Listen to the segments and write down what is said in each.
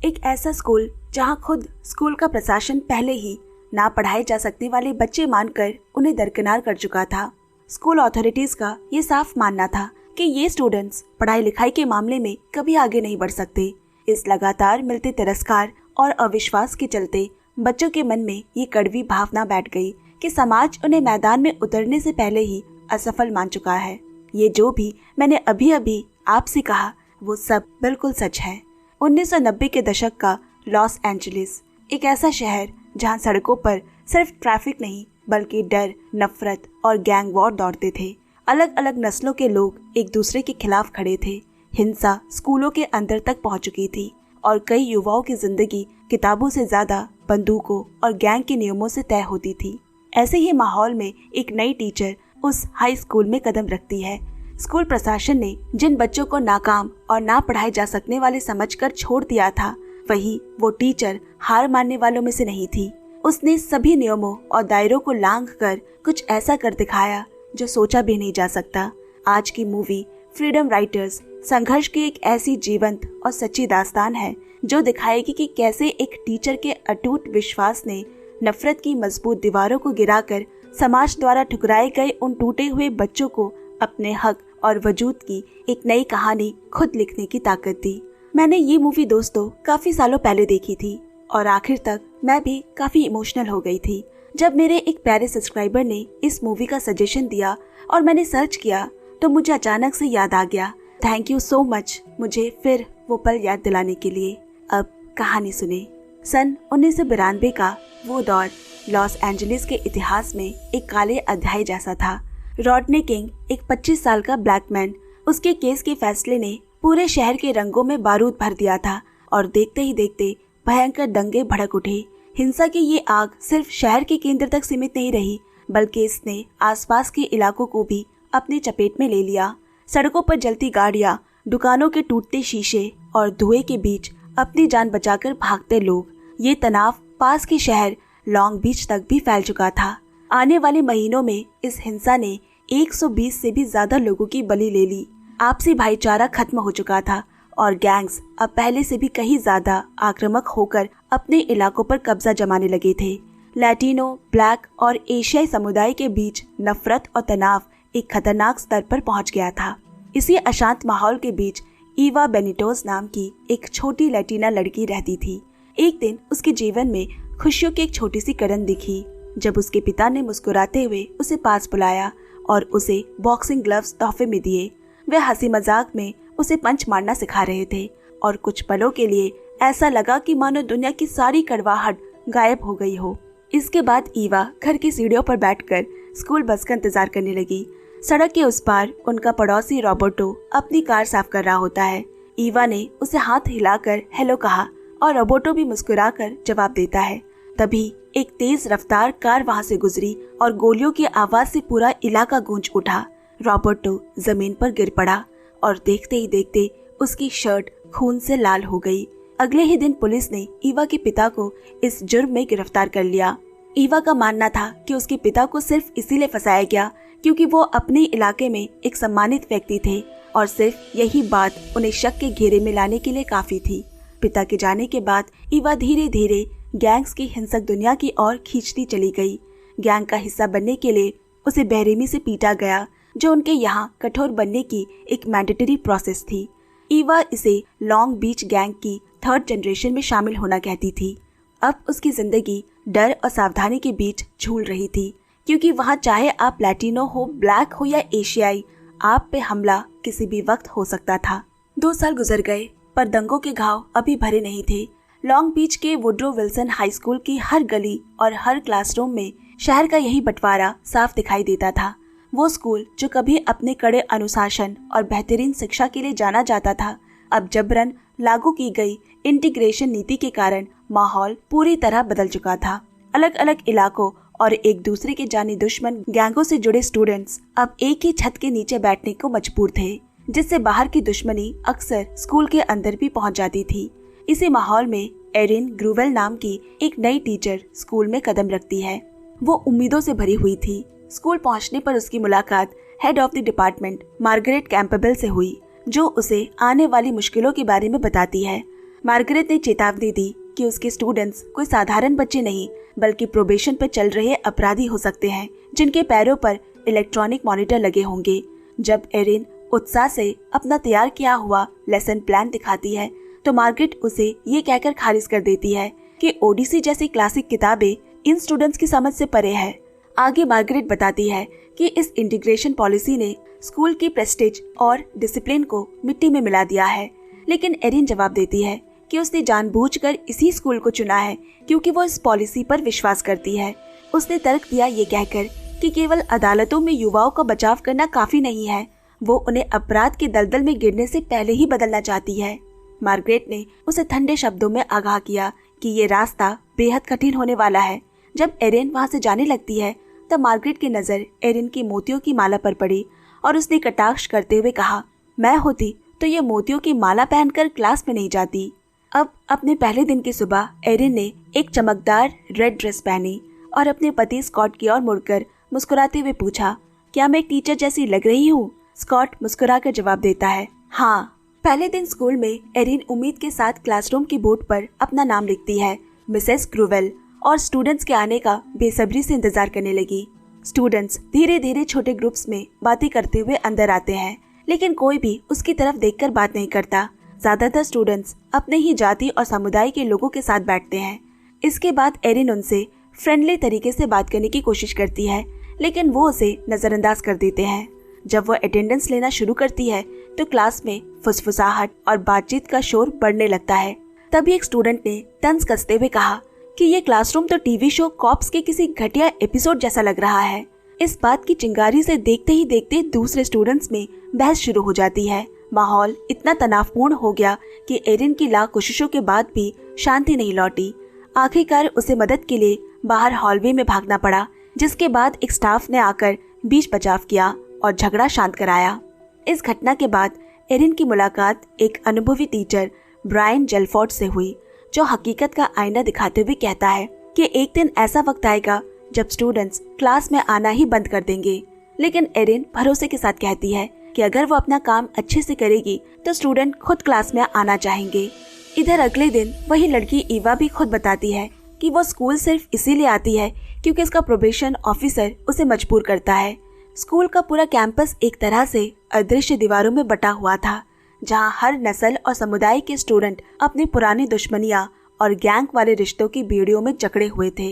एक ऐसा स्कूल जहां खुद स्कूल का प्रशासन पहले ही ना पढ़ाए जा सकने वाले बच्चे मानकर उन्हें दरकिनार कर चुका था। स्कूल अथॉरिटीज का ये साफ मानना था कि ये स्टूडेंट्स पढ़ाई लिखाई के मामले में कभी आगे नहीं बढ़ सकते। इस लगातार मिलते तिरस्कार और अविश्वास के चलते बच्चों के मन में ये कड़वी भावना बैठ गई कि समाज उन्हें मैदान में उतरने से पहले ही असफल मान चुका है। ये जो भी मैंने अभी अभी आपसे कहा वो सब बिल्कुल सच है। 1990 के दशक का लॉस एंजलिस एक ऐसा शहर जहां सड़कों पर सिर्फ ट्रैफिक नहीं बल्कि डर, नफरत और गैंग वॉर दौड़ते थे। अलग अलग नस्लों के लोग एक दूसरे के खिलाफ खड़े थे। हिंसा स्कूलों के अंदर तक पहुंच चुकी थी और कई युवाओं की जिंदगी किताबों से ज्यादा बंदूकों और गैंग के नियमों से तय होती थी। ऐसे ही माहौल में एक नई टीचर उस हाई स्कूल में कदम रखती है। स्कूल प्रशासन ने जिन बच्चों को नाकाम और ना पढ़ाए जा सकने वाले समझकर छोड़ दिया था, वही वो टीचर हार मानने वालों में से नहीं थी। उसने सभी नियमों और दायरों को लांघ कर कुछ ऐसा कर दिखाया जो सोचा भी नहीं जा सकता। आज की मूवी फ्रीडम राइटर्स संघर्ष की एक ऐसी जीवंत और सच्ची दास्तान है जो दिखाएगी कि कैसे एक टीचर के अटूट विश्वास ने नफरत की मजबूत दीवारों को गिराकर समाज द्वारा ठुकराए गए उन टूटे हुए बच्चों को अपने हक और वजूद की एक नई कहानी खुद लिखने की ताकत दी। मैंने ये मूवी दोस्तों काफी सालों पहले देखी थी और आखिर तक मैं भी काफी इमोशनल हो गई थी जब मेरे एक प्यारे सब्सक्राइबर ने इस मूवी का सजेशन दिया और मैंने सर्च किया तो मुझे अचानक से याद आ गया। थैंक यू सो मच मुझे फिर वो पल याद दिलाने के लिए। अब कहानी सुने। सन 1992 का वो दौर लॉस एंजलिस के इतिहास में एक काले अध्याय जैसा था। रॉडनी किंग एक 25 साल का ब्लैक मैन, उसके केस के फैसले ने पूरे शहर के रंगों में बारूद भर दिया था और देखते ही देखते भयंकर दंगे भड़क उठे। हिंसा की ये आग सिर्फ शहर के केंद्र तक सीमित नहीं रही बल्कि इसने आसपास के इलाकों को भी अपनी चपेट में ले लिया। सड़कों पर जलती गाड़ियां, दुकानों के टूटते शीशे और धुएं के बीच अपनी जान बचाकर भागते लोग, ये तनाव पास के शहर लॉन्ग बीच तक भी फैल चुका था। आने वाले महीनों में इस हिंसा ने 120 से भी ज्यादा लोगों की बलि ले ली। आपसी भाईचारा खत्म हो चुका था और गैंग्स अब पहले से भी कहीं ज्यादा आक्रामक होकर अपने इलाकों पर कब्जा जमाने लगे थे। लैटिनो, ब्लैक और एशियाई समुदाय के बीच नफरत और तनाव एक खतरनाक स्तर पर पहुंच गया था। इसी अशांत माहौल के बीच ईवा बेनिटोज नाम की एक छोटी लैटिना लड़की रहती थी। एक दिन उसके जीवन में खुशियों की एक छोटी सी किरण दिखी जब उसके पिता ने मुस्कुराते हुए उसे पास बुलाया और उसे बॉक्सिंग ग्लव्स तोहफे में दिए। वे हंसी मजाक में उसे पंच मारना सिखा रहे थे और कुछ पलों के लिए ऐसा लगा कि मानो दुनिया की सारी कड़वाहट गायब हो गई हो। इसके बाद ईवा घर की सीढ़ियों पर बैठकर स्कूल बस का इंतजार करने लगी। सड़क के उस पार उनका पड़ोसी रॉबर्टो अपनी कार साफ कर रहा होता है। ईवा ने उसे हाथ हिलाकर हेलो कहा और रॉबर्टो भी मुस्कुराकर जवाब देता है। तभी एक तेज रफ्तार कार वहां से गुजरी और गोलियों की आवाज से पूरा इलाका गूंज उठा। रॉबर्टो जमीन पर गिर पड़ा और देखते ही देखते उसकी शर्ट खून से लाल हो गई। अगले ही दिन पुलिस ने ईवा के पिता को इस जुर्म में गिरफ्तार कर लिया। ईवा का मानना था कि उसके पिता को सिर्फ इसीलिए फंसाया गया क्योंकि वो अपने इलाके में एक सम्मानित व्यक्ति थे और सिर्फ यही बात उन्हें शक के घेरे में लाने के लिए काफी थी। पिता के जाने के बाद ईवा धीरे धीरे गैंग्स की हिंसक दुनिया की ओर खींचती चली गई। गैंग का हिस्सा बनने के लिए उसे बेरहमी से पीटा गया, जो उनके यहाँ कठोर बनने की एक मैंडेटरी प्रोसेस थी। ईवा इसे लॉन्ग बीच गैंग की 3rd जनरेशन में शामिल होना कहती थी। अब उसकी जिंदगी डर और सावधानी के बीच झूल रही थी क्योंकि वहाँ चाहे आप लैटिनो हो, ब्लैक हो या एशियाई, आप पे हमला किसी भी वक्त हो सकता था। 2 साल गुजर गए पर दंगों के घाव अभी भरे नहीं थे। लॉन्ग बीच के वुड्रो विल्सन हाई स्कूल की हर गली और हर क्लासरूम में शहर का यही बंटवारा साफ दिखाई देता था। वो स्कूल जो कभी अपने कड़े अनुशासन और बेहतरीन शिक्षा के लिए जाना जाता था, अब जबरन लागू की गई इंटीग्रेशन नीति के कारण माहौल पूरी तरह बदल चुका था। अलग अलग इलाकों और एक दूसरे के जानी दुश्मन गैंगों से जुड़े स्टूडेंट्स अब एक ही छत के नीचे बैठने को मजबूर थे, जिससे बाहर की दुश्मनी अक्सर स्कूल के अंदर भी पहुंच जाती थी। इसी माहौल में एरिन ग्रूवेल नाम की एक नई टीचर स्कूल में कदम रखती है। वो उम्मीदों से भरी हुई थी। स्कूल पहुंचने पर उसकी मुलाकात head of the department Margaret Campbell से हुई, जो उसे आने वाली मुश्किलों के बारे में बताती है। मार्गरेट ने चेतावनी दी कि उसके स्टूडेंट्स कोई साधारण बच्चे नहीं बल्कि प्रोबेशन पर चल रहे अपराधी हो सकते हैं जिनके पैरों पर इलेक्ट्रॉनिक मॉनिटर लगे होंगे। जब एरिन उत्साह से अपना तैयार किया हुआ लेसन प्लान दिखाती है तो मार्गरेट उसे ये कहकर खारिज कर देती है कि ओडिसी जैसी क्लासिक किताबें इन स्टूडेंट्स की समझ से परे है। आगे मार्गरेट बताती है कि इस इंटीग्रेशन पॉलिसी ने स्कूल की प्रेस्टीज और डिसिप्लिन को मिट्टी में मिला दिया है, लेकिन एरिन जवाब देती है कि उसने जानबूझकर इसी स्कूल को चुना है क्योंकि वो इस पॉलिसी पर विश्वास करती है। उसने तर्क दिया ये कहकर कि केवल अदालतों में युवाओं का बचाव करना काफी नहीं है, वो उन्हें अपराध के दलदल में गिरने से पहले ही बदलना चाहती है। मार्गरेट ने उसे ठंडे शब्दों में आगाह किया कि ये रास्ता बेहद कठिन होने वाला है। जब एरिन वहाँ से जाने लगती है तब मार्गरेट की नजर एरिन की मोतियों की माला पर पड़ी और उसने कटाक्ष करते हुए कहा, मैं होती तो ये मोतियों की माला पहनकर क्लास में नहीं जाती। अब अपने पहले दिन की सुबह एरिन ने एक चमकदार रेड ड्रेस पहनी और अपने पति स्कॉट की ओर मुड़कर मुस्कुराते हुए पूछा, क्या मैं एक टीचर जैसी लग रही हूँ? स्कॉट मुस्कुराकर जवाब देता है, हाँ। पहले दिन स्कूल में एरिन उम्मीद के साथ क्लासरूम की बोर्ड पर अपना नाम लिखती है, मिसेस क्रूवेल, और स्टूडेंट्स के आने का बेसब्री से इंतजार करने लगी। स्टूडेंट्स धीरे धीरे छोटे ग्रुप्स में बातें करते हुए अंदर आते हैं, लेकिन कोई भी उसकी तरफ देखकर बात नहीं करता। ज्यादातर स्टूडेंट्स अपने ही जाति और समुदाय के लोगों के साथ बैठते हैं। इसके बाद एरिन उनसे फ्रेंडली तरीके से बात करने की कोशिश करती है, लेकिन वो उसे नजरअंदाज कर देते हैं। जब वो अटेंडेंस लेना शुरू करती है तो क्लास में फुसफुसाहट और बातचीत का शोर बढ़ने लगता है। तभी एक स्टूडेंट ने तंज कसते हुए कहा कि ये क्लासरूम तो टीवी शो कॉप्स के किसी घटिया एपिसोड जैसा लग रहा है। इस बात की चिंगारी से देखते ही देखते दूसरे स्टूडेंट्स में बहस शुरू हो जाती है। माहौल इतना तनावपूर्ण हो गया कि एरिन की लाख कोशिशों के बाद भी शांति नहीं लौटी। आखिरकार उसे मदद के लिए बाहर हॉलवे में भागना पड़ा, जिसके बाद एक स्टाफ ने आकर बीच बचाव किया और झगड़ा शांत कराया। इस घटना के बाद एरिन की मुलाकात एक अनुभवी टीचर ब्रायन जेलफोर्ड से हुई, जो हकीकत का आईना दिखाते हुए कहता है कि एक दिन ऐसा वक्त आएगा जब स्टूडेंट्स क्लास में आना ही बंद कर देंगे। लेकिन एरिन भरोसे के साथ कहती है कि अगर वो अपना काम अच्छे से करेगी तो स्टूडेंट खुद क्लास में आना चाहेंगे। इधर अगले दिन वही लड़की ईवा भी खुद बताती है कि वो स्कूल सिर्फ इसीलिए आती है क्योंकि उसका प्रोबेशन ऑफिसर उसे मजबूर करता है। स्कूल का पूरा कैंपस एक तरह से अदृश्य दीवारों में बटा हुआ था, जहां हर नस्ल और समुदाय के स्टूडेंट अपनी पुरानी दुश्मनियां और गैंग वाले रिश्तों की बेड़ियों में जकड़े हुए थे।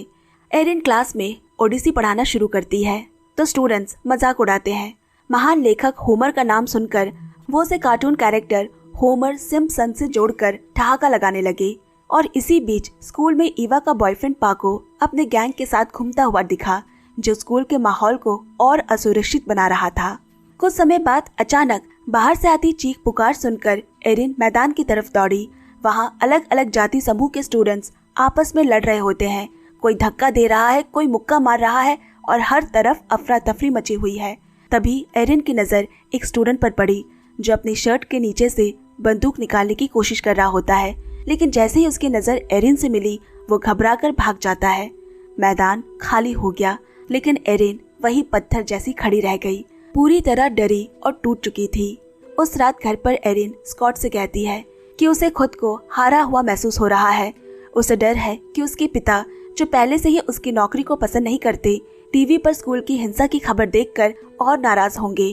एरिन क्लास में ओडिसी पढ़ाना शुरू करती है तो स्टूडेंट्स मजाक उड़ाते हैं। महान लेखक होमर का नाम सुनकर वो उसे कार्टून कैरेक्टर होमर सिम्पसन से जोड़कर ठहाका लगाने लगे। और इसी बीच स्कूल में ईवा का बॉयफ्रेंड पाको अपने गैंग के साथ घूमता हुआ दिखा, जो स्कूल के माहौल को और असुरक्षित बना रहा था। कुछ समय बाद अचानक बाहर से आती चीख पुकार सुनकर एरिन मैदान की तरफ दौड़ी। वहाँ अलग अलग जाति समूह के स्टूडेंट्स आपस में लड़ रहे होते हैं। कोई धक्का दे रहा है, कोई मुक्का मार रहा है और हर तरफ अफरा तफरी मची हुई है। तभी एरिन की नजर एक स्टूडेंट पर पड़ी जो अपनी शर्ट के नीचे से बंदूक निकालने की कोशिश कर रहा होता है, लेकिन जैसे ही उसकी नजर एरिन से मिली वो घबराकर भाग जाता है। मैदान खाली हो गया, लेकिन एरिन वही पत्थर जैसी खड़ी रह गई, पूरी तरह डरी और टूट चुकी थी। उस रात घर पर एरिन स्कॉट से कहती है कि उसे खुद को हारा हुआ महसूस हो रहा है। उसे डर है कि उसके पिता, जो पहले से ही उसकी नौकरी को पसंद नहीं करते, टीवी पर स्कूल की हिंसा की खबर देखकर और नाराज होंगे।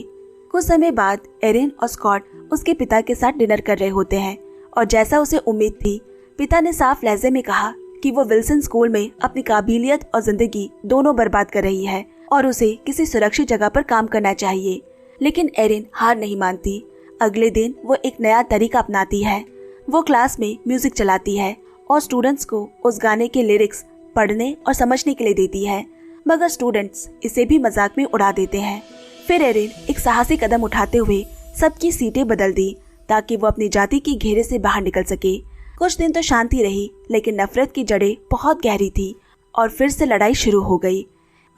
कुछ समय बाद एरिन और स्कॉट उसके पिता के साथ डिनर कर रहे होते हैं और जैसा उसे उम्मीद थी, पिता ने साफ लहजे में कहा कि वो विल्सन स्कूल में अपनी काबिलियत और जिंदगी दोनों बर्बाद कर रही है और उसे किसी सुरक्षित जगह पर काम करना चाहिए। लेकिन एरिन हार नहीं मानती। अगले दिन वो एक नया तरीका अपनाती है। वो क्लास में म्यूजिक चलाती है और स्टूडेंट्स को उस गाने के लिरिक्स पढ़ने और समझने के लिए देती है, मगर स्टूडेंट्स इसे भी मजाक में उड़ा देते हैं। फिर एरिन एक साहसी कदम उठाते हुए सबकी सीटें बदल दी ताकि वो अपनी जाति की घेरे से बाहर निकल सके। कुछ दिन तो शांति रही, लेकिन नफरत की जड़ें बहुत गहरी थी और फिर से लड़ाई शुरू हो गई।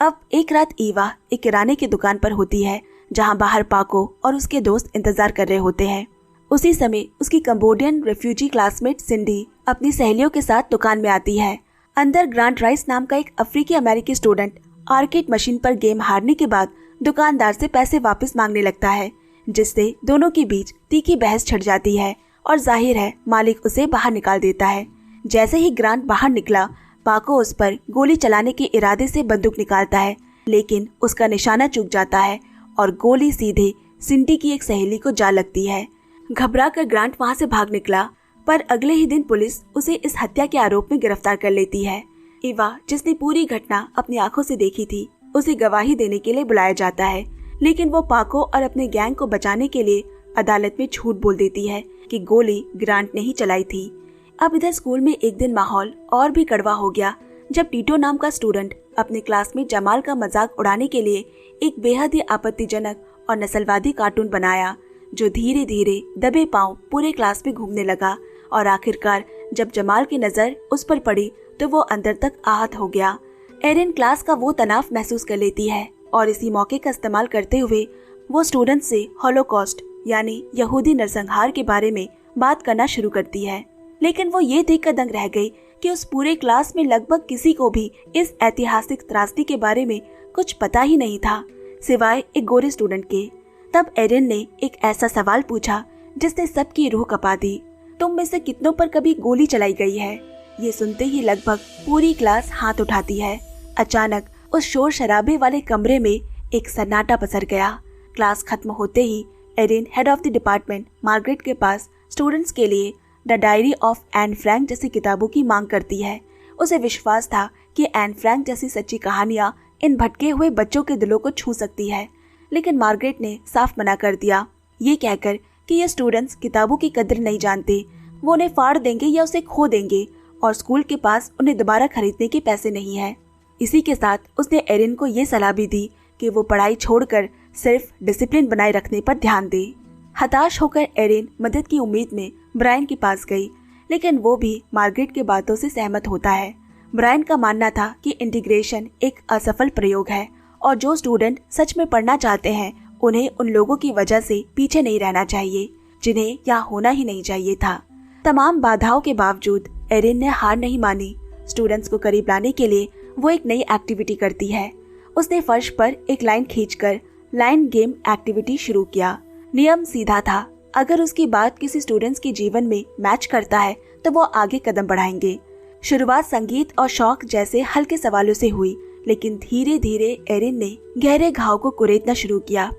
अब एक रात ईवा एक किराने की दुकान पर होती है, जहां बाहर पाको और उसके दोस्त इंतजार कर रहे होते हैं। उसी समय उसकी कंबोडियन रेफ्यूजी क्लासमेट सिंडी अपनी सहेलियों के साथ दुकान में आती है। अंदर ग्रांट राइस नाम का एक अफ्रीकी अमेरिकी स्टूडेंट आर्केड मशीन पर गेम हारने के बाद दुकानदार से पैसे वापस मांगने लगता है, जिससे दोनों के बीच तीखी बहस छिड़ जाती है और जाहिर है मालिक उसे बाहर निकाल देता है। जैसे ही ग्रांट बाहर निकला, पाको उस पर गोली चलाने के इरादे से बंदूक निकालता है, लेकिन उसका निशाना चूक जाता है और गोली सीधे सिंडी की एक सहेली को जा लगती है। घबराकर ग्रांट वहां से भाग निकला, पर अगले ही दिन पुलिस उसे इस हत्या के आरोप में गिरफ्तार कर लेती है। ईवा, जिसने पूरी घटना अपनी आंखों से देखी थी, उसे गवाही देने के लिए बुलाया जाता है, लेकिन वो पाको और अपने गैंग को बचाने के लिए अदालत में झूठ बोल देती है कि गोली ग्रांट ने ही चलाई थी। अब इधर स्कूल में एक दिन माहौल और भी कड़वा हो गया, जब टीटो नाम का स्टूडेंट अपने क्लास में जमाल का मजाक उड़ाने के लिए एक बेहद ही आपत्तिजनक और नस्लवादी कार्टून बनाया, जो धीरे धीरे दबे पांव पूरे क्लास में घूमने लगा और आखिरकार जब जमाल की नजर उस पर पड़ी तो वो अंदर तक आहत हो गया। एरिन क्लास का वो तनाव महसूस कर लेती है और इसी मौके का इस्तेमाल करते हुए वो स्टूडेंट से हॉलोकॉस्ट यानी यहूदी नरसंहार के बारे में बात करना शुरू करती है। लेकिन वो ये देखकर दंग रह गई कि उस पूरे क्लास में लगभग किसी को भी इस ऐतिहासिक त्रासदी के बारे में कुछ पता ही नहीं था, सिवाय एक गोरे स्टूडेंट के। तब एरिन ने एक ऐसा सवाल पूछा जिसने सबकी रूह कपा दी, तुम में से कितनों पर कभी गोली चलाई गई है? ये सुनते ही लगभग पूरी क्लास हाथ उठाती है। अचानक उस शोर शराबे वाले कमरे में एक सन्नाटा पसर गया। क्लास खत्म होते ही Erin head of the department Margaret के पास स्टूडेंट्स के लिए the diary of Anne Frank जैसी किताबों की मांग करती है। उसे विश्वास था कि एन फ्रैंक जैसी सच्ची कहानियां इन भटके हुए बच्चों के दिलों को छू सकती है, लेकिन मार्गरेट ने साफ मना कर दिया, ये कहकर कि ये स्टूडेंट्स किताबों की कदर नहीं जानते, वो उन्हें फाड़ देंगे या उसे खो देंगे और स्कूल के पास उन्हें दोबारा खरीदने के पैसे नहीं है। इसी के साथ उसने एरिन को ये सलाह भी दी कि वो पढ़ाई छोड़कर सिर्फ डिसिप्लिन बनाए रखने पर ध्यान दे। हताश होकर एरिन मदद की उम्मीद में ब्रायन के पास गई, लेकिन वो भी मार्गरेट के बातों से सहमत होता है। ब्रायन का मानना था कि इंटीग्रेशन एक असफल प्रयोग है और जो स्टूडेंट सच में पढ़ना चाहते हैं उन्हें उन लोगों की वजह से पीछे नहीं रहना चाहिए जिन्हें यहाँ होना ही नहीं चाहिए था। तमाम बाधाओं के बावजूद एरिन ने हार नहीं मानी। स्टूडेंट्स को करीब लाने के लिए वो एक नई एक्टिविटी करती है। उसने फर्श पर एक लाइन खींचकर लाइन गेम एक्टिविटी शुरू किया। नियम सीधा था, अगर उसकी बात किसी स्टूडेंट्स के जीवन में मैच करता है तो वो आगे कदम बढ़ाएंगे। शुरुआत संगीत और शौक जैसे हल्के सवालों से हुई, लेकिन धीरे धीरे एरिन ने गहरे घाव को कुरेदना शुरू किया।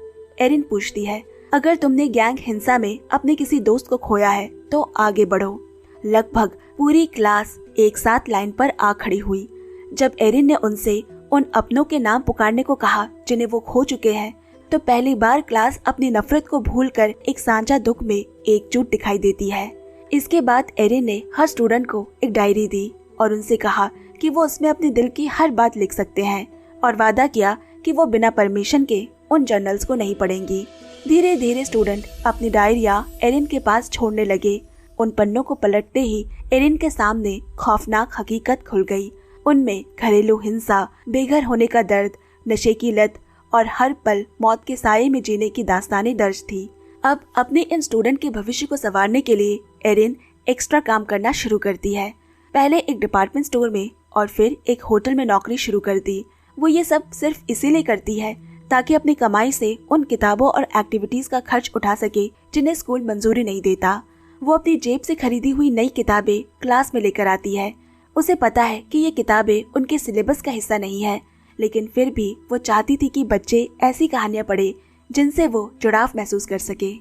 एरिन पूछती है, अगर तुमने गैंग हिंसा में अपने किसी दोस्त को खोया है तो आगे बढ़ो। लगभग पूरी क्लास एक साथ लाइन पर आ खड़ी हुई। जब एरिन ने उनसे उन अपनों के नाम पुकारने को कहा जिन्हें वो खो चुके हैं, तो पहली बार क्लास अपनी नफरत को भूलकर एक साझा दुख में एकजुट दिखाई देती है। इसके बाद एरिन ने हर स्टूडेंट को एक डायरी दी और उनसे कहा कि वो उसमें अपने दिल की हर बात लिख सकते हैं, और वादा किया कि वो बिना परमिशन के उन जर्नल्स को नहीं पढ़ेंगी। धीरे धीरे स्टूडेंट अपनी डायरिया एरिन के पास छोड़ने लगे। उन पन्नों को पलटते ही एरिन के सामने खौफनाक हकीकत खुल गई। उनमें घरेलू हिंसा, बेघर होने का दर्द, नशे की लत और हर पल मौत के साये में जीने की दास्तानें दर्ज थी। अब अपने इन स्टूडेंट के भविष्य को संवारने के लिए एरिन एक्स्ट्रा काम करना शुरू करती है। पहले एक डिपार्टमेंट स्टोर में और फिर एक होटल में नौकरी शुरू कर दी। वो ये सब सिर्फ इसीलिए करती है ताकि अपनी कमाई से उन किताबों और एक्टिविटीज का खर्च उठा सके जिन्हें स्कूल मंजूरी नहीं देता। वो अपनी जेब से खरीदी हुई नई किताबें क्लास में लेकर आती है। उसे पता है कि ये किताबें उनके सिलेबस का हिस्सा नहीं है, लेकिन फिर भी वो चाहती थी कि बच्चे ऐसी कहानियां पढ़े जिनसे वो जुड़ाव महसूस कर सके।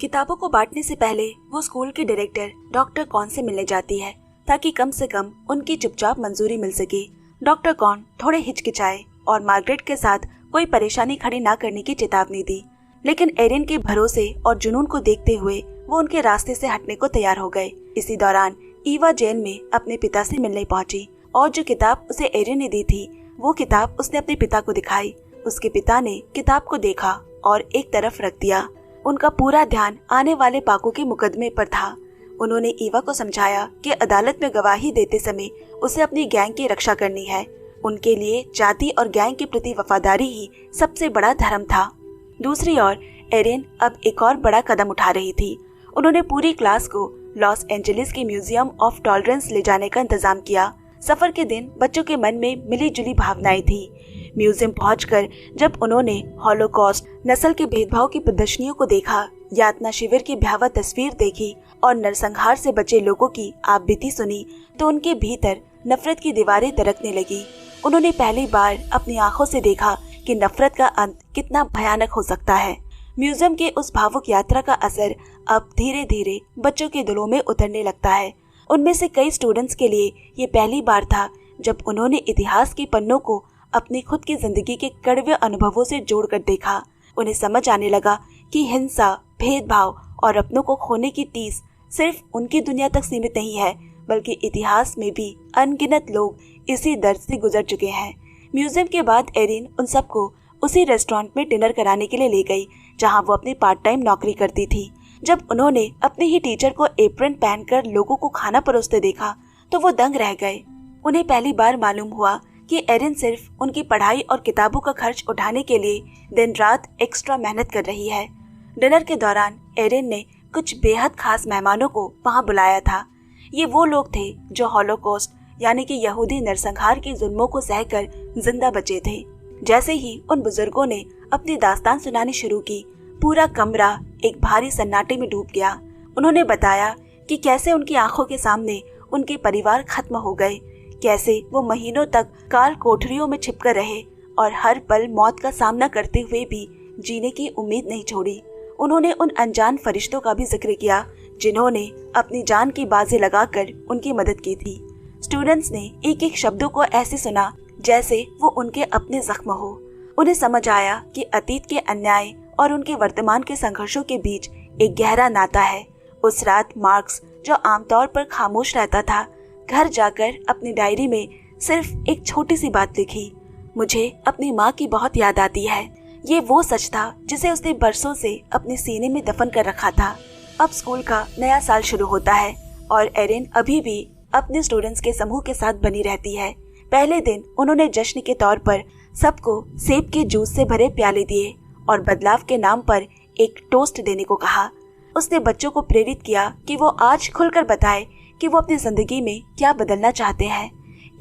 किताबों को बांटने से पहले वो स्कूल के डायरेक्टर डॉक्टर कॉन से मिलने जाती है ताकि कम से कम उनकी चुपचाप मंजूरी मिल सके। डॉक्टर कॉन थोड़े हिचकिचाए और मार्गरेट के साथ कोई परेशानी खड़ी ना करने की चेतावनी दी, लेकिन एरिन के भरोसे और जुनून को देखते हुए वो उनके रास्ते से हटने को तैयार हो गए। इसी दौरान ईवा जेल में अपने पिता से मिलने पहुंची और जो किताब उसे एरिन ने दी थी वो किताब उसने अपने पिता को दिखाई। उसके पिता ने किताब को देखा और एक तरफ रख दिया। उनका पूरा ध्यान आने वाले पाको के मुकदमे पर था। उन्होंने ईवा को समझाया कि अदालत में गवाही देते समय उसे अपनी गैंग की रक्षा करनी है। उनके लिए जाति और गैंग के प्रति वफादारी ही सबसे बड़ा धर्म था। दूसरी ओर एरिन अब एक और बड़ा कदम उठा रही थी। उन्होंने पूरी क्लास को लॉस एंजलिस के म्यूजियम ऑफ टॉलरेंस ले जाने का इंतजाम किया। सफर के दिन बच्चों के मन में मिली जुली भावनाएं थी। म्यूजियम पहुंचकर जब उन्होंने हॉलोकॉस्ट, नस्ल के भेदभाव की प्रदर्शनियों को देखा, यातना शिविर की भयावह तस्वीर देखी और नरसंहार से बचे लोगों की आपबीती सुनी तो उनके भीतर नफरत की दीवारें दरकने लगी। उन्होंने पहली बार अपनी आंखों से देखा कि नफरत का अंत कितना भयानक हो सकता है। म्यूजियम के उस भावुक यात्रा का असर अब धीरे धीरे बच्चों के दिलों में उतरने लगता है। उनमें से कई स्टूडेंट्स के लिए ये पहली बार था जब उन्होंने इतिहास के पन्नों को अपनी खुद की जिंदगी के कड़वे अनुभवों से जोड़कर देखा। उन्हें समझ आने लगा कि हिंसा, भेदभाव और अपनों को खोने की टीस सिर्फ उनकी दुनिया तक सीमित नहीं है, बल्कि इतिहास में भी अनगिनत लोग इसी दर्द से गुजर चुके हैं। म्यूजियम के बाद एरिन उन सबको उसी रेस्टोरेंट में डिनर कराने के लिए ले गई जहां वो अपनी पार्ट टाइम नौकरी करती थी। जब उन्होंने अपने ही टीचर को एप्रन पहनकर लोगों को खाना परोसते देखा तो वो दंग रह गए। उन्हें पहली बार मालूम हुआ कि एरिन सिर्फ उनकी पढ़ाई और किताबों का खर्च उठाने के लिए दिन रात एक्स्ट्रा मेहनत कर रही है। डिनर के दौरान एरिन ने कुछ बेहद खास मेहमानों को वहां बुलाया था। ये वो लोग थे जो हॉलोकॉस्ट यानी कि यहूदी नरसंहार के जुल्मों को सहकर जिंदा बचे थे। जैसे ही उन बुजुर्गों ने अपनी दास्तान सुनानी शुरू की, पूरा कमरा एक भारी सन्नाटे में डूब गया। उन्होंने बताया कि कैसे उनकी आंखों के सामने उनके परिवार खत्म हो गए, कैसे वो महीनों तक काल कोठरियों में छिपकर रहे और हर पल मौत का सामना करते हुए भी जीने की उम्मीद नहीं छोड़ी। उन्होंने उन अनजान फरिश्तों का भी जिक्र किया जिन्होंने अपनी जान की बाजी लगाकर उनकी मदद की थी। स्टूडेंट्स ने एक एक शब्दों को ऐसे सुना जैसे वो उनके अपने जख्म हो। उन्हें समझ आया कि अतीत के अन्याय और उनके वर्तमान के संघर्षों के बीच एक गहरा नाता है। उस रात मार्क्स, जो आमतौर पर खामोश रहता था, घर जाकर अपनी डायरी में सिर्फ एक छोटी सी बात लिखी, मुझे अपनी माँ की बहुत याद आती है। ये वो सच था जिसे उसने बरसों से अपने सीने में दफन कर रखा था। अब स्कूल का नया साल शुरू होता है और एरिन अभी भी अपने स्टूडेंट्स के समूह के साथ बनी रहती है। पहले दिन उन्होंने जश्न के तौर पर सबको सेब के जूस से भरे प्याले दिए और बदलाव के नाम पर एक टोस्ट देने को कहा। उसने बच्चों को प्रेरित किया कि वो आज खुलकर बताए कि वो अपनी जिंदगी में क्या बदलना चाहते हैं।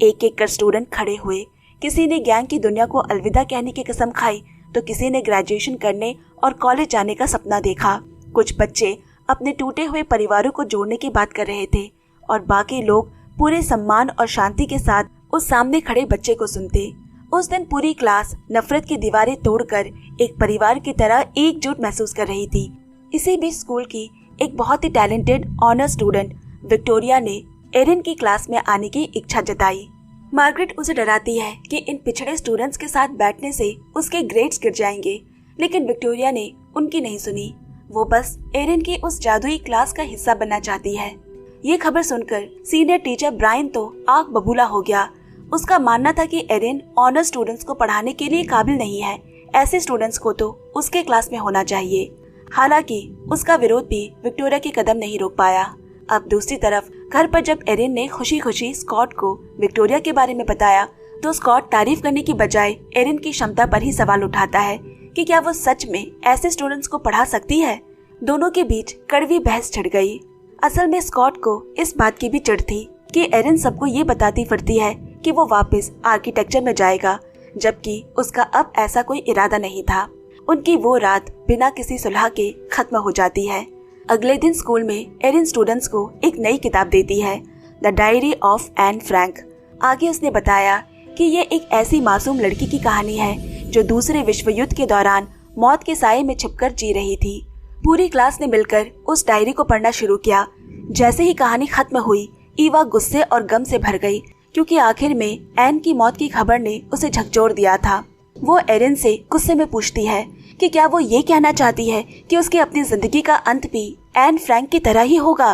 एक एक कर स्टूडेंट खड़े हुए। किसी ने गैंग की दुनिया को अलविदा कहने की कसम खाई तो किसी ने ग्रेजुएशन करने और कॉलेज जाने का सपना देखा। कुछ बच्चे अपने टूटे हुए परिवारों को जोड़ने की बात कर रहे थे और बाकी लोग पूरे सम्मान और शांति के साथ उस सामने खड़े बच्चे को सुनते। उस दिन पूरी क्लास नफरत की दीवारें तोड़कर एक परिवार की तरह एकजुट महसूस कर रही थी। इसी बीच स्कूल की एक बहुत ही टैलेंटेड ऑनर स्टूडेंट विक्टोरिया ने एरिन की क्लास में आने की इच्छा जताई। मार्गरेट उसे डराती है कि इन पिछड़े स्टूडेंट्स के साथ बैठने से उसके ग्रेड्स गिर जाएंगे, लेकिन विक्टोरिया ने उनकी नहीं सुनी। वो बस एरिन की उस जादुई क्लास का हिस्सा बनना चाहती है। ये खबर सुनकर सीनियर टीचर ब्रायन तो आग बबूला हो गया। उसका मानना था कि एरिन ऑनर स्टूडेंट्स को पढ़ाने के लिए काबिल नहीं है। ऐसे स्टूडेंट्स को तो उसके क्लास में होना चाहिए। हालांकि उसका विरोध भी विक्टोरिया के कदम नहीं रोक पाया। अब दूसरी तरफ घर पर जब एरिन ने खुशी खुशी स्कॉट को विक्टोरिया के बारे में बताया तो स्कॉट तारीफ करने की बजाय एरिन की क्षमता पर ही सवाल उठाता है कि क्या वो सच में ऐसे स्टूडेंट्स को पढ़ा सकती है। दोनों के बीच कड़वी बहस छिड़ गई। असल में स्कॉट को इस बात की भी चिढ़ थी कि एरिन सबको ये बताती फिरती है कि वो वापस आर्किटेक्चर में जाएगा, जबकि उसका अब ऐसा कोई इरादा नहीं था। उनकी वो रात बिना किसी सुलह के खत्म हो जाती है। अगले दिन स्कूल में एरिन स्टूडेंट्स को एक नई किताब देती है, the diary of Anne Frank. आगे उसने बताया कि ये एक ऐसी मासूम लड़की की कहानी है जो दूसरे विश्व युद्ध के दौरान मौत के साये में छिपकर जी रही थी। पूरी क्लास ने मिलकर उस डायरी को पढ़ना शुरू किया। जैसे ही कहानी खत्म हुई, ईवा गुस्से और गम से भर गई क्योंकि आखिर में एन की मौत की खबर ने उसे झकझोर दिया था। वो एरिन से गुस्से में पूछती है कि क्या वो ये कहना चाहती है कि उसकी अपनी जिंदगी का अंत भी एन फ्रैंक की तरह ही होगा।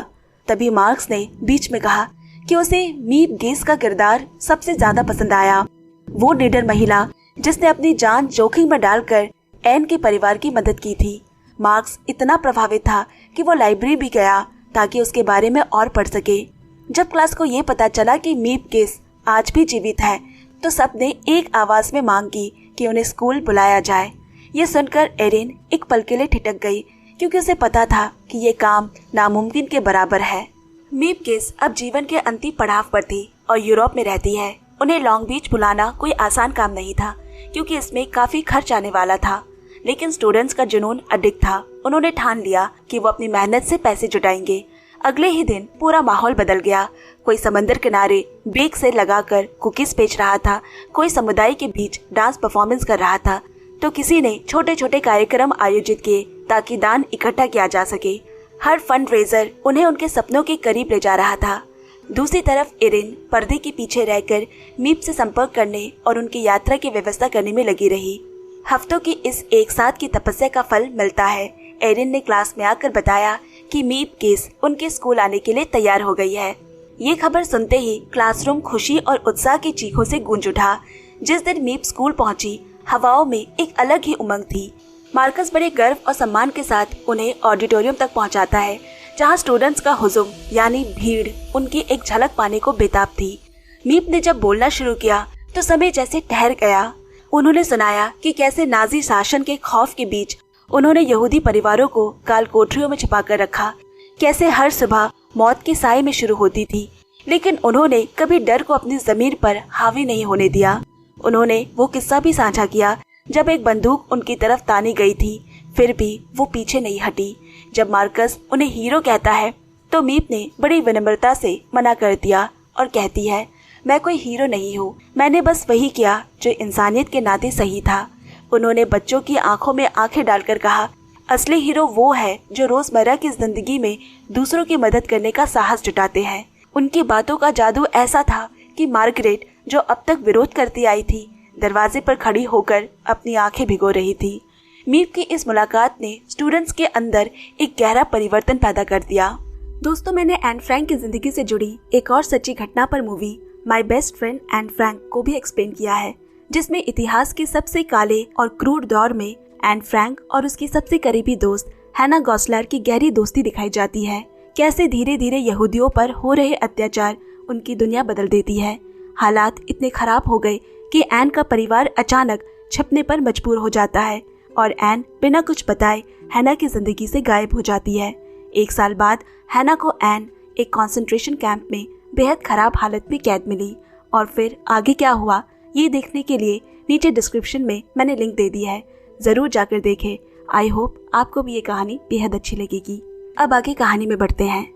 तभी मार्क्स ने बीच में कहा कि उसे मीप गेस का किरदार सबसे ज्यादा पसंद आया। वो निडर महिला जिसने अपनी जान जोखिम में डालकर एन के परिवार की मदद की थी। मार्क्स इतना प्रभावित था कि वो लाइब्रेरी भी गया ताकि उसके बारे में और पढ़ सके। जब क्लास को ये पता चला कि मीप गेस आज भी जीवित है तो सबने एक आवाज में मांग की कि उन्हें स्कूल बुलाया जाए। ये सुनकर एरिन एक पल के लिए ठिठक गई क्योंकि उसे पता था कि ये काम नामुमकिन के बराबर है। मीप गेस अब जीवन के अंतिम पड़ाव पर थी और यूरोप में रहती है। उन्हें लॉन्ग बीच बुलाना कोई आसान काम नहीं था क्योंकि इसमें काफी खर्च आने वाला था, लेकिन स्टूडेंट्स का जुनून अडिग था। उन्होंने ठान लिया कि वो अपनी मेहनत से पैसे जुटाएंगे। अगले ही दिन पूरा माहौल बदल गया। कोई समंदर किनारे बेक से लगाकर कुकीज बेच रहा था, कोई समुदाय के बीच डांस परफॉर्मेंस कर रहा था, तो किसी ने छोटे छोटे कार्यक्रम आयोजित किए ताकि दान इकट्ठा किया जा सके। हर फंड रेजर उन्हें उनके सपनों के करीब ले जा रहा था। दूसरी तरफ एरिन पर्दे के पीछे रहकर मीप से संपर्क करने और उनकी यात्रा की व्यवस्था करने में लगी रही। हफ्तों की इस एक साथ की तपस्या का फल मिलता है। एरिन ने क्लास में आकर बताया कि मीप केस उनके स्कूल आने के लिए तैयार हो गई है। ये खबर सुनते ही क्लासरूम खुशी और उत्साह की चीखों से गूंज उठा। जिस दिन मीप स्कूल पहुंची, हवाओं में एक अलग ही उमंग थी। मार्कस बड़े गर्व और सम्मान के साथ उन्हें ऑडिटोरियम तक पहुंचाता है, जहां स्टूडेंट्स का हुजूम यानी भीड़ उनकी एक झलक पाने को बेताब थी। मीप ने जब बोलना शुरू किया तो समय जैसे ठहर गया। उन्होंने सुनाया कि कैसे नाजी शासन के खौफ के बीच उन्होंने यहूदी परिवारों को काल कोठरियों में छिपाकर रखा, कैसे हर सुबह मौत के साए में शुरू होती थी, लेकिन उन्होंने कभी डर को अपनी जमीर पर हावी नहीं होने दिया। उन्होंने वो किस्सा भी साझा किया जब एक बंदूक उनकी तरफ तानी गई थी, फिर भी वो पीछे नहीं हटी। जब मार्कस उन्हें हीरो कहता है तो मीप ने बड़ी विनम्रता से मना कर दिया और कहती है, मैं कोई हीरो नहीं हूँ, मैंने बस वही किया जो इंसानियत के नाते सही था। उन्होंने बच्चों की आंखों में आंखें डालकर कहा, असली हीरो वो है जो रोजमर्रा की जिंदगी में दूसरों की मदद करने का साहस जुटाते हैं। उनकी बातों का जादू ऐसा था कि मार्गरेट, जो अब तक विरोध करती आई थी, दरवाजे पर खड़ी होकर अपनी आंखें भिगो रही थी। मीप की इस मुलाकात ने स्टूडेंट्स के अंदर एक गहरा परिवर्तन पैदा कर दिया। दोस्तों, मैंने एन फ्रैंक की जिंदगी से जुड़ी एक और सच्ची घटना पर movie my best friend Anne Frank को भी एक्सप्लेन किया है, जिसमें इतिहास के सबसे काले और क्रूर दौर में एन फ्रैंक और उसकी सबसे करीबी दोस्त हैना गॉसलर की गहरी दोस्ती दिखाई जाती है। कैसे धीरे धीरे यहूदियों पर हो रहे अत्याचार उनकी दुनिया बदल देती है। हालात इतने खराब हो गए कि एन का परिवार अचानक छिपने पर मजबूर हो जाता है और एन बिना कुछ बताए हैना की जिंदगी से गायब हो जाती है। 1 साल बाद हैना को एन एक कंसंट्रेशन कैंप में बेहद खराब हालत में कैद मिली, और फिर आगे क्या हुआ ये देखने के लिए नीचे डिस्क्रिप्शन में मैंने लिंक दे दी है, जरूर जाकर देखें। आई होप आपको भी ये कहानी बेहद अच्छी लगेगी। अब आगे कहानी में बढ़ते हैं।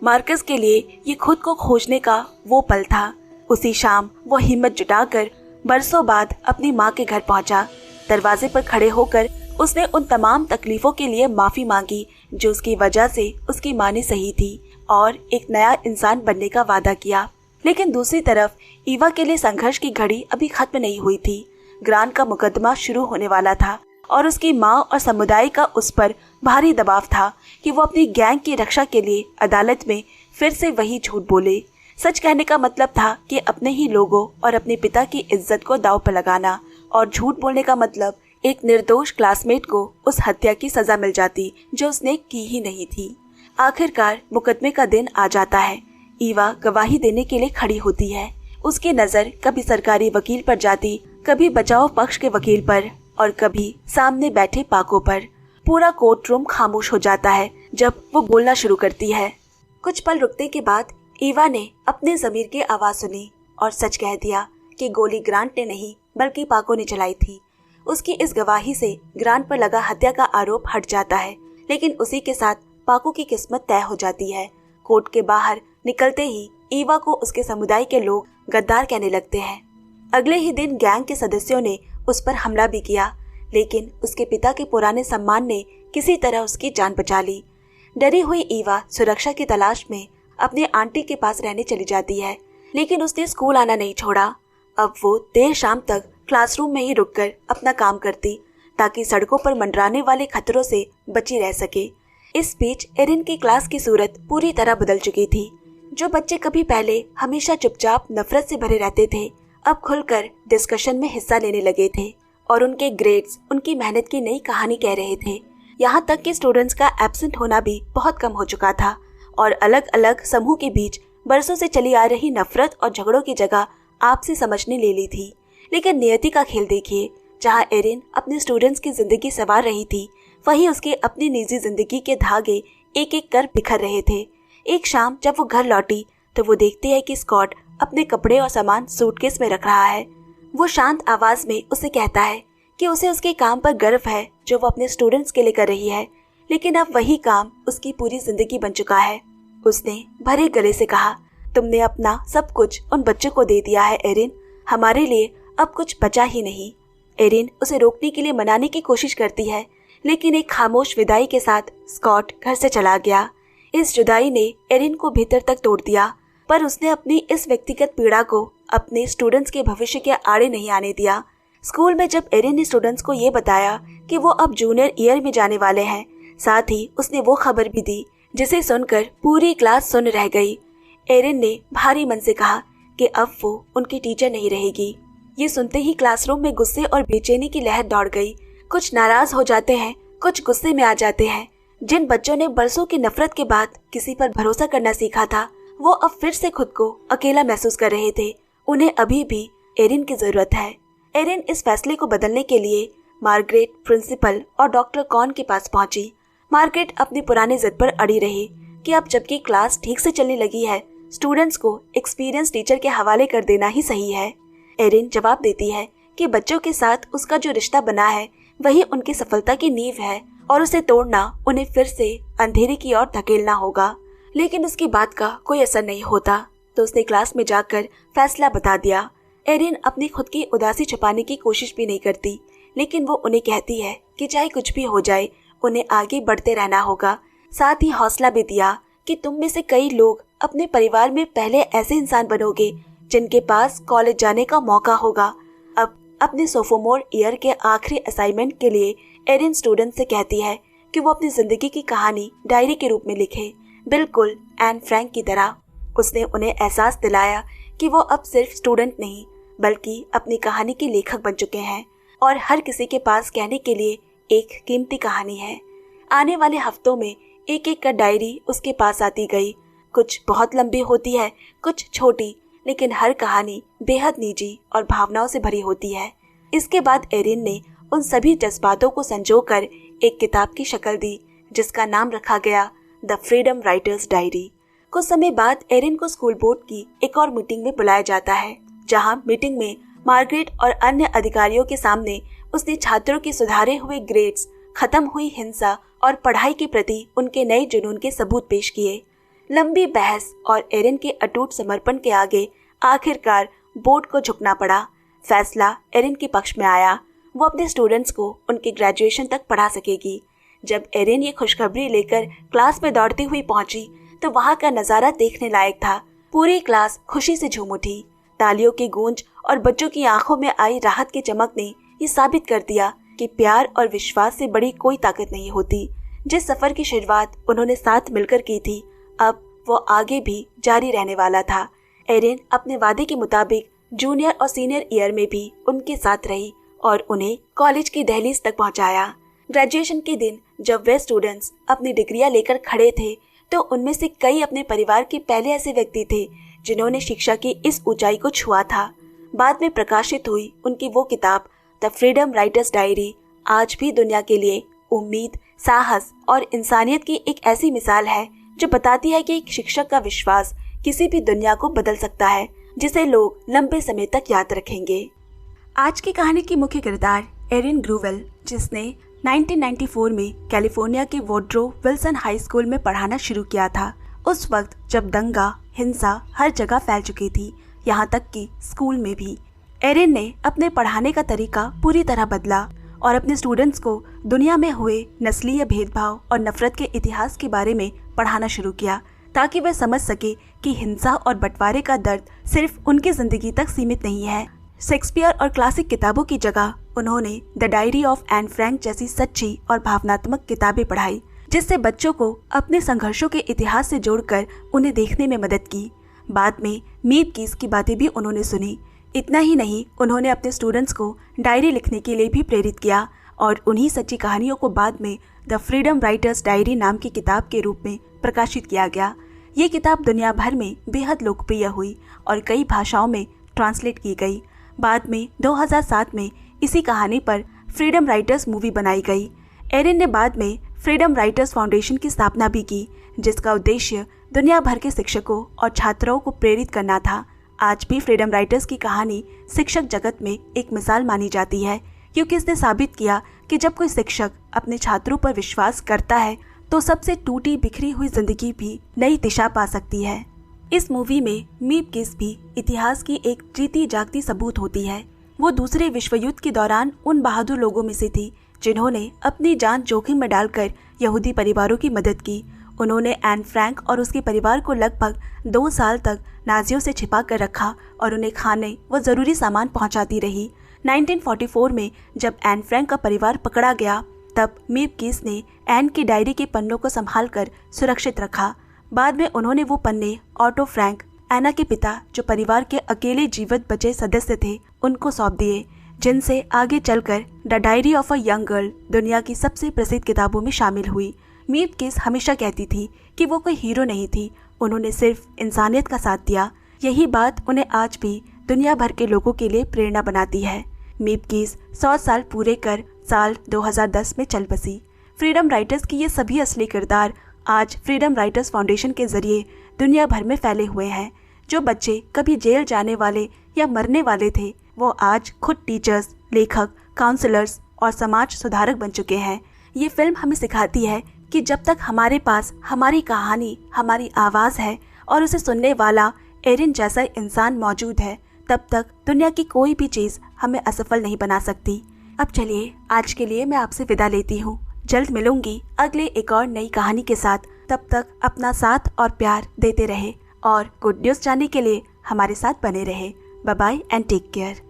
मार्कस के लिए ये खुद को खोजने का वो पल था। उसी शाम वो हिम्मत जुटाकर बरसों बाद अपनी माँ के घर पहुंचा। दरवाजे पर खड़े होकर उसने उन तमाम तकलीफों के लिए माफी मांगी जो उसकी वजह से उसकी माँ ने सही थी, और एक नया इंसान बनने का वादा किया। लेकिन दूसरी तरफ ईवा के लिए संघर्ष की घड़ी अभी खत्म नहीं हुई थी। ग्रांट का मुकदमा शुरू होने वाला था और उसकी माँ और समुदाय का उस पर भारी दबाव था कि वो अपनी गैंग की रक्षा के लिए अदालत में फिर से वही झूठ बोले। सच कहने का मतलब था कि अपने ही लोगों और अपने पिता की इज्जत को दांव पर लगाना, और झूठ बोलने का मतलब एक निर्दोष क्लासमेट को उस हत्या की सजा मिल जाती जो उसने की ही नहीं थी। आखिरकार मुकदमे का दिन आ जाता है। ईवा गवाही देने के लिए खड़ी होती है। उसकी नजर कभी सरकारी वकील पर जाती, कभी बचाव पक्ष के वकील पर, और कभी सामने बैठे पाको पर। पूरा कोर्ट रूम खामोश हो जाता है जब वो बोलना शुरू करती है। कुछ पल रुकने के बाद ईवा ने अपने ज़मीर की आवाज सुनी और सच कह दिया कि गोली ग्रांट ने नहीं बल्कि पाको ने चलाई थी। उसकी इस गवाही से ग्रांट पर लगा हत्या का आरोप हट जाता है, लेकिन उसी के साथ पाको की किस्मत तय हो जाती है। कोर्ट के बाहर निकलते ही ईवा को उसके समुदाय के लोग गद्दार कहने लगते हैं। अगले ही दिन गैंग के सदस्यों ने उस पर हमला भी किया, लेकिन उसके पिता के पुराने सम्मान ने किसी तरह उसकी जान बचा ली। डरी हुई ईवा सुरक्षा की तलाश में अपने आंटी के पास रहने चली जाती है, लेकिन उसने स्कूल आना नहीं छोड़ा। अब वो देर शाम तक क्लासरूम में ही रुककर अपना काम करती ताकि सड़कों पर मंडराने वाले खतरों से बची रह सके। इस बीच एरिन की क्लास की सूरत पूरी तरह बदल चुकी थी। जो बच्चे कभी पहले हमेशा चुपचाप नफरत से भरे रहते थे, अब खुलकर डिस्कशन में हिस्सा लेने लगे थे, और उनके ग्रेड्स उनकी मेहनत की नई कहानी कह रहे थे। यहाँ तक कि स्टूडेंट्स का एब्सेंट होना भी बहुत कम हो चुका था, और अलग अलग समूह के बीच बरसों से चली आ रही नफरत और झगड़ों की जगह आपसी समझने ले ली थी। लेकिन नियति का खेल देखिए, जहाँ एरिन अपने स्टूडेंट्स की जिंदगी संवार रही थी, वहीं उसके अपनी निजी जिंदगी के धागे एक एक कर बिखर रहे थे। एक शाम जब वो घर लौटी तो वो देखती है कि स्कॉट अपने कपड़े और सामान सूटकेस में रख रहा है। वो शांत आवाज में उसे कहता है कि उसे उसके काम पर गर्व है जो वो अपने स्टूडेंट्स के लिए कर रही है, लेकिन अब वही काम उसकी पूरी जिंदगी बन चुका है। उसने भरे गले से कहा, तुमने अपना सब कुछ उन बच्चों को दे दिया है एरिन, हमारे लिए अब कुछ बचा ही नहीं। एरिन उसे रोकने के लिए मनाने की कोशिश करती है, लेकिन एक खामोश विदाई के साथ स्कॉट घर से चला गया। इस जुदाई ने एरिन को भीतर तक तोड़ दिया, पर उसने अपनी इस व्यक्तिगत पीड़ा को अपने स्टूडेंट्स के भविष्य के आड़े नहीं आने दिया। स्कूल में जब एरिन ने स्टूडेंट्स को ये बताया कि वो अब जूनियर ईयर में जाने वाले हैं, साथ ही उसने वो खबर भी दी जिसे सुनकर पूरी क्लास सुन रह गई। एरिन ने भारी मन से कहा कि अब वो उनकी टीचर नहीं रहेगी। ये सुनते ही क्लासरूम में गुस्से और बेचैनी की लहर दौड़ गई। कुछ नाराज हो जाते हैं, कुछ गुस्से में आ जाते हैं। जिन बच्चों ने बरसों की नफरत के बाद किसी पर भरोसा करना सीखा था, वो अब फिर से खुद को अकेला महसूस कर रहे थे। उन्हें अभी भी एरिन की जरूरत है। एरिन इस फैसले को बदलने के लिए मार्गरेट, प्रिंसिपल और डॉक्टर कॉन के पास पहुंची। मार्गरेट अपनी पुरानी जिद पर अड़ी रही कि अब जबकि क्लास ठीक से चलने लगी है, स्टूडेंट्स को एक्सपीरियंस टीचर के हवाले कर देना ही सही है। एरिन जवाब देती है कि बच्चों के साथ उसका जो रिश्ता बना है वही उनकी सफलता की नींव है और उसे तोड़ना उन्हें फिर से अंधेरे की ओर धकेलना होगा। लेकिन उसकी बात का कोई असर नहीं होता, तो उसने क्लास में जाकर फैसला बता दिया। एरिन अपनी खुद की उदासी छुपाने की कोशिश भी नहीं करती, लेकिन वो उन्हें कहती है कि चाहे कुछ भी हो जाए, उन्हें आगे बढ़ते रहना होगा। साथ ही हौसला भी दिया कि तुम में से कई लोग अपने परिवार में पहले ऐसे इंसान बनोगे जिनके पास कॉलेज जाने का मौका होगा। अब अपने सोफोमोर ईयर के आखिरी असाइनमेंट के लिए एरिन स्टूडेंट से कहती है कि वो अपनी जिंदगी की कहानी डायरी के रूप में लिखे, बिल्कुल एन फ्रैंक की तरह। उसने उन्हें एहसास दिलाया कि वो अब सिर्फ स्टूडेंट नहीं बल्कि अपनी कहानी के लेखक बन चुके हैं और हर किसी के पास कहने के लिए एक कीमती कहानी है। आने वाले हफ्तों में एक एक कर डायरी उसके पास आती गई। कुछ बहुत लंबी होती है, कुछ छोटी, लेकिन हर कहानी बेहद निजी और भावनाओं से भरी होती है। इसके बाद एरिन ने उन सभी जज्बातों को संजोकर एक किताब की शक्ल दी जिसका नाम रखा गया द फ्रीडम राइटर्स डायरी। कुछ समय बाद एरिन को स्कूल बोर्ड की एक और मीटिंग में बुलाया जाता है, जहां मीटिंग में मार्गरेट और अन्य अधिकारियों के सामने उसने छात्रों के सुधारे हुए ग्रेड्स, खत्म हुई हिंसा और पढ़ाई के प्रति उनके नए जुनून के सबूत पेश किए। लंबी बहस और एरिन के अटूट समर्पण के आगे आखिरकार बोर्ड को झुकना पड़ा। फैसला एरिन के पक्ष में आया। वो अपने स्टूडेंट्स को उनके ग्रेजुएशन तक पढ़ा सकेगी। जब एरिन ये खुशखबरी लेकर क्लास में दौड़ती हुई पहुंची तो वहां का नजारा देखने लायक था। पूरी क्लास खुशी से झूम उठी। तालियों की गूंज और बच्चों की आंखों में आई राहत की चमक ने ये साबित कर दिया कि प्यार और विश्वास से बड़ी कोई ताकत नहीं होती। जिस सफर की शुरुआत उन्होंने साथ मिलकर की थी, अब वो आगे भी जारी रहने वाला था। एरिन अपने वादे के मुताबिक जूनियर और सीनियर ईयर में भी उनके साथ रही और उन्हें कॉलेज की दहलीज तक पहुंचाया। ग्रेजुएशन के दिन जब वे स्टूडेंट्स अपनी डिग्रियां लेकर खड़े थे तो उनमें से कई अपने परिवार के पहले ऐसे व्यक्ति थे जिन्होंने शिक्षा की इस ऊंचाई को छुआ था। बाद में प्रकाशित हुई उनकी वो किताब द फ्रीडम राइटर्स डायरी आज भी दुनिया के लिए उम्मीद, साहस और इंसानियत की एक ऐसी मिसाल है जो बताती है कि एक शिक्षक का विश्वास किसी भी दुनिया को बदल सकता है, जिसे लोग लंबे समय तक याद रखेंगे। आज की कहानी की मुख्य किरदार एरिन ग्रूवेल, जिसने 1994 में कैलिफोर्निया के वुड्रो विल्सन हाई स्कूल में पढ़ाना शुरू किया था। उस वक्त जब दंगा, हिंसा हर जगह फैल चुकी थी, यहाँ तक कि स्कूल में भी। एरिन ने अपने पढ़ाने का तरीका पूरी तरह बदला और अपने स्टूडेंट्स को दुनिया में हुए नस्लीय भेदभाव और नफरत के इतिहास के बारे में पढ़ाना शुरू किया, ताकि वे समझ सके कि हिंसा और बंटवारे का दर्द सिर्फ उनकी जिंदगी तक सीमित नहीं है। शेक्सपियर और क्लासिक किताबों की जगह उन्होंने the diary of Anne Frank जैसी सच्ची और भावनात्मक किताबें पढ़ाई, जिससे बच्चों को अपने संघर्षों के इतिहास से जोड़कर उन्हें देखने में मदद की। बाद में मीत कीस की बातें भी उन्होंने सुनी। इतना ही नहीं, उन्होंने अपने स्टूडेंट्स को डायरी लिखने के लिए भी प्रेरित किया और उन्हीं सच्ची कहानियों को बाद में द फ्रीडम राइटर्स डायरी नाम की किताब के रूप में प्रकाशित किया गया। ये किताब दुनिया भर में बेहद लोकप्रिय हुई और कई भाषाओं में ट्रांसलेट की गई। बाद में 2007 में इसी कहानी पर फ्रीडम राइटर्स मूवी बनाई गई। एरिन ने बाद में फ्रीडम राइटर्स फाउंडेशन की स्थापना भी की, जिसका उद्देश्य दुनिया भर के शिक्षकों और छात्रों को प्रेरित करना था। आज भी फ्रीडम राइटर्स की कहानी शिक्षक जगत में एक मिसाल मानी जाती है, क्योंकि इसने साबित किया कि जब कोई शिक्षक अपने छात्रों पर विश्वास करता है तो सबसे टूटी बिखरी हुई जिंदगी भी नई दिशा पा सकती है। इस मूवी में मीप किस भी इतिहास की एक जीती जागती सबूत होती है। वो दूसरे विश्व युद्ध के दौरान उन बहादुर लोगों में से थी जिन्होंने अपनी जान जोखिम में डालकर यहूदी परिवारों की मदद की। उन्होंने एन फ्रैंक और उसके परिवार को लगभग 2 साल तक नाजियों से छिपा कर रखा और उन्हें खाने व जरूरी सामान पहुंचाती रही। 1944 में जब एन फ्रैंक का परिवार पकड़ा गया तब मीप किस ने एन की डायरी के पन्नों को संभाल कर सुरक्षित रखा। बाद में उन्होंने वो पन्ने ऑटो फ्रैंक, एना के पिता जो परिवार के अकेले जीवित बचे सदस्य थे, उनको सौंप दिए, जिनसे आगे चलकर the diary of a young girl दुनिया की सबसे प्रसिद्ध किताबों में शामिल हुई। मीप किस हमेशा कहती थी कि वो कोई हीरो नहीं थी, उन्होंने सिर्फ इंसानियत का साथ दिया। यही बात उन्हें आज भी दुनिया भर के लोगों के लिए प्रेरणा बनाती है। मीप किस 100 साल पूरे कर साल 2010 में चल बसी। फ्रीडम राइटर्स की ये सभी असली किरदार आज फ्रीडम राइटर्स फाउंडेशन के जरिए दुनिया भर में फैले हुए हैं। जो बच्चे कभी जेल जाने वाले या मरने वाले थे, वो आज खुद टीचर्स, लेखक, काउंसलर्स और समाज सुधारक बन चुके हैं। ये फिल्म हमें सिखाती है कि जब तक हमारे पास हमारी कहानी, हमारी आवाज़ है और उसे सुनने वाला एरिन जैसा इंसान मौजूद है, तब तक दुनिया की कोई भी चीज़ हमें असफल नहीं बना सकती। अब चलिए, आज के लिए मैं आपसे विदा लेती हूँ। जल्द मिलूंगी अगले एक और नई कहानी के साथ। तब तक अपना साथ और प्यार देते रहे और गुड न्यूज़ जानने के लिए हमारे साथ बने रहे। Bye bye and take care.